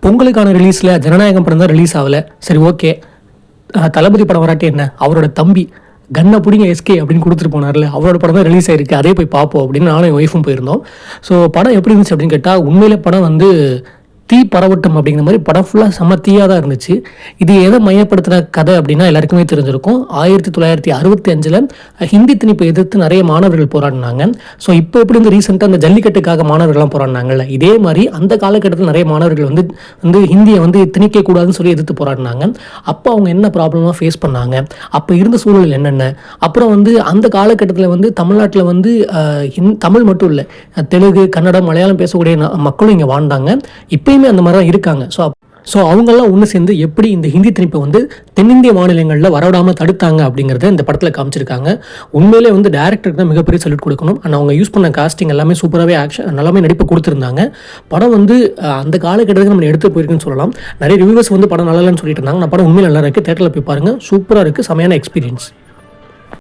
பொங்கலுக்கான ரிலீஸில் ஜனநாயகம் படம் தான் ரிலீஸ் ஆகலை. சரி ஓகே, தளபதி படம் வராட்டி என்ன, அவரோட தம்பி கன்னை பிடிங்க எஸ்கே அப்படின்னு கொடுத்துட்டு போனார்ல, அவரோட படம் தான் ரிலீஸ் ஆயிருக்கு, அதே போய் பார்ப்போம் அப்படின்னு நானும் என் ஒய்ஃபும் போயிருந்தோம். ஸோ படம் எப்படி இருந்துச்சு அப்படின்னு கேட்டால், உண்மையிலே படம் வந்து தீ பரவட்டம் அப்படிங்கிற மாதிரி படம் ஃபுல்லாக செம்ம தீயாக தான் இருந்துச்சு. இது எதை மையப்படுத்தின கதை அப்படின்னா எல்லாருக்குமே தெரிஞ்சிருக்கும். 1965 ஹிந்தி திணிப்பை எதிர்த்து நிறைய மாணவர்கள் போராடினாங்க. ஸோ இப்போ எப்படி வந்து ரீசெண்டாக அந்த ஜல்லிக்கட்டுக்காக மாணவர்கள்லாம் போராடினாங்கல்ல, இதே மாதிரி அந்த காலகட்டத்தில் நிறைய மாணவர்கள் வந்து ஹிந்தியை வந்து திணிக்கக்கூடாதுன்னு சொல்லி எதிர்த்து போராடினாங்க. அப்போ அவங்க என்ன ப்ராப்ளமாக ஃபேஸ் பண்ணாங்க, அப்போ இருந்த சூழல் என்னென்ன, அப்புறம் வந்து அந்த காலகட்டத்தில் வந்து தமிழ்நாட்டில் வந்து தமிழ் மட்டும் இல்லை, தெலுங்கு, கன்னடம், மலையாளம் பேசக்கூடிய மக்களும் இங்கே வாழ்ந்தாங்க. இப்போயுமே அந்த மாதிரி தான் இருக்காங்க. ஸோ அவங்கெல்லாம் ஒன்று சேர்ந்து எப்படி இந்த ஹிந்தி திணிப்பை வந்து தென்னிந்திய மாநிலங்களில் வரவிடாமல் தடுத்தாங்க அப்படிங்கிறத இந்த படத்தில் காமிச்சிருக்காங்க. உண்மையிலே வந்து டேரக்டருக்கு தான் மிகப்பெரிய சல்யூட் கொடுக்கணும். ஆனால் அவங்க யூஸ் பண்ண காஸ்டிங் எல்லாமே சூப்பராகவே நல்லாமே நடிப்பு கொடுத்துருந்தாங்க. படம் வந்து அந்த காலகட்டத்துக்கு நம்ம எடுத்து போயிருக்குன்னு சொல்லலாம். நிறைய ரிவ்யூவர்ஸ் வந்து படம் நல்லாலன்னு சொல்லிட்டு இருந்தாங்க. நான் படம் உண்மையில் நல்லா இருக்குது, தேட்டரில் போய் பாருங்கள், சூப்பராக இருக்குது, செமையான எக்ஸ்பீரியன்ஸ்.